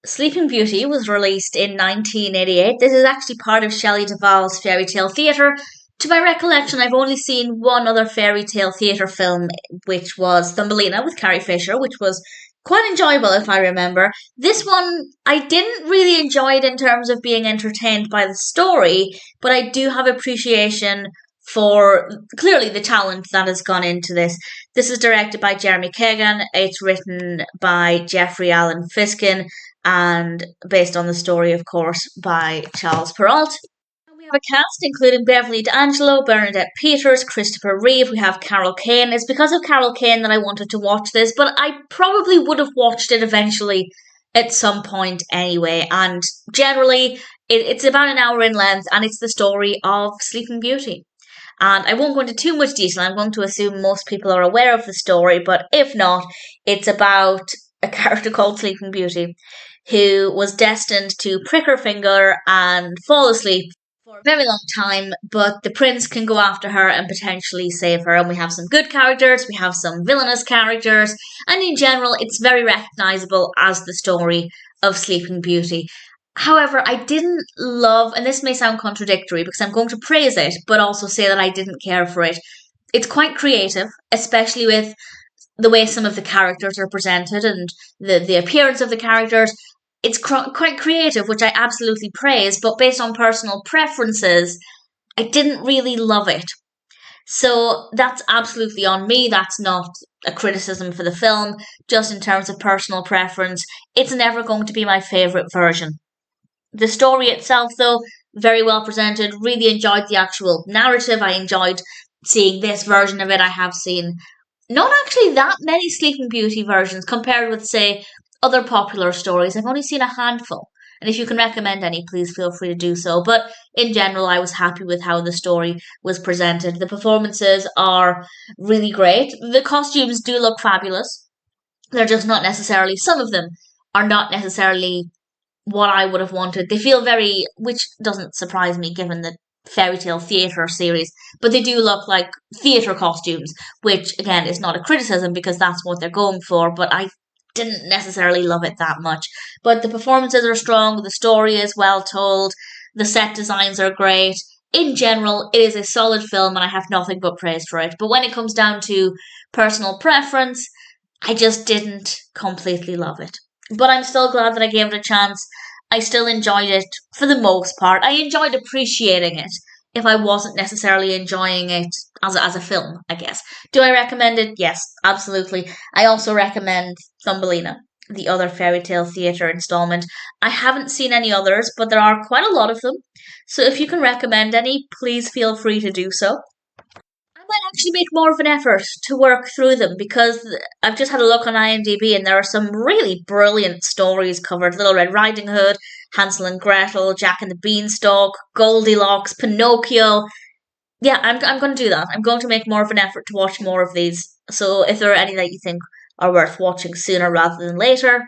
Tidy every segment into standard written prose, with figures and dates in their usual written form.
Sleeping Beauty was released in 1988. This is actually part of Shelley Duvall's fairy tale theatre. To my recollection, I've only seen one other fairy tale theatre film, which was Thumbelina with Carrie Fisher, which was quite enjoyable if I remember. This one, I didn't really enjoy it in terms of being entertained by the story, but I do have appreciation for clearly the talent that has gone into this. This is directed by Jeremy Kagan. It's written by Jeffrey Allen Fiskin and based on the story, of course, by Charles Perrault. We have a cast including Beverly D'Angelo, Bernadette Peters, Christopher Reeve. We have Carol Kane. It's because of Carol Kane that I wanted to watch this, but I probably would have watched it eventually at some point anyway. And generally, it's about an hour in length, and it's the story of Sleeping Beauty. And I won't go into too much detail. I'm going to assume most people are aware of the story, but if not, it's about a character called Sleeping Beauty who was destined to prick her finger and fall asleep for a very long time, but the prince can go after her and potentially save her. And we have some good characters, we have some villainous characters, and in general, it's very recognisable as the story of Sleeping Beauty. However, I didn't love, and this may sound contradictory because I'm going to praise it, but also say that I didn't care for it. It's quite creative, especially with the way some of the characters are presented and the appearance of the characters. It's quite creative, which I absolutely praise, but based on personal preferences, I didn't really love it. So that's absolutely on me. That's not a criticism for the film, just in terms of personal preference. It's never going to be my favourite version. The story itself, though, very well presented. Really enjoyed the actual narrative. I enjoyed seeing this version of it. I have seen not actually that many Sleeping Beauty versions compared with, say, other popular stories. I've only seen a handful. And if you can recommend any, please feel free to do so. But in general, I was happy with how the story was presented. The performances are really great. The costumes do look fabulous. They're just not necessarily, some of them are not necessarily what I would have wanted. They feel very, which doesn't surprise me given the fairy tale theatre series, but they do look like theatre costumes, which again is not a criticism because that's what they're going for, but I didn't necessarily love it that much. But the performances are strong, the story is well told, the set designs are great. In general, it is a solid film and I have nothing but praise for it. But when it comes down to personal preference, I just didn't completely love it. But I'm still glad that I gave it a chance. I still enjoyed it for the most part. I enjoyed appreciating it if I wasn't necessarily enjoying it as a film, I guess. Do I recommend it? Yes, absolutely. I also recommend Thumbelina, the other fairy tale theatre installment. I haven't seen any others, but there are quite a lot of them. So if you can recommend any, please feel free to do so. I might actually make more of an effort to work through them because I've just had a look on IMDb and there are some really brilliant stories covered. Little Red Riding Hood, Hansel and Gretel, Jack and the Beanstalk, Goldilocks, Pinocchio. Yeah, I'm going to do that. I'm going to make more of an effort to watch more of these. So if there are any that you think are worth watching sooner rather than later,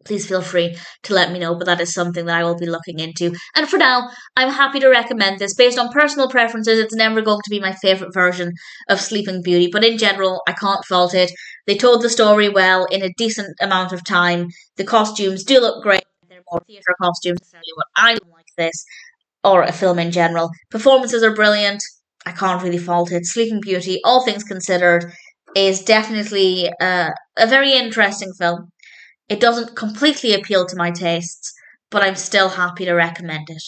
please feel free to let me know, but that is something that I will be looking into. And for now, I'm happy to recommend this. Based on personal preferences, it's never going to be my favourite version of Sleeping Beauty, but in general, I can't fault it. They told the story well in a decent amount of time. The costumes do look great. They're more theatre costumes, necessarily what I like this, or a film in general. Performances are brilliant. I can't really fault it. Sleeping Beauty, all things considered, is definitely a very interesting film. It doesn't completely appeal to my tastes, but I'm still happy to recommend it.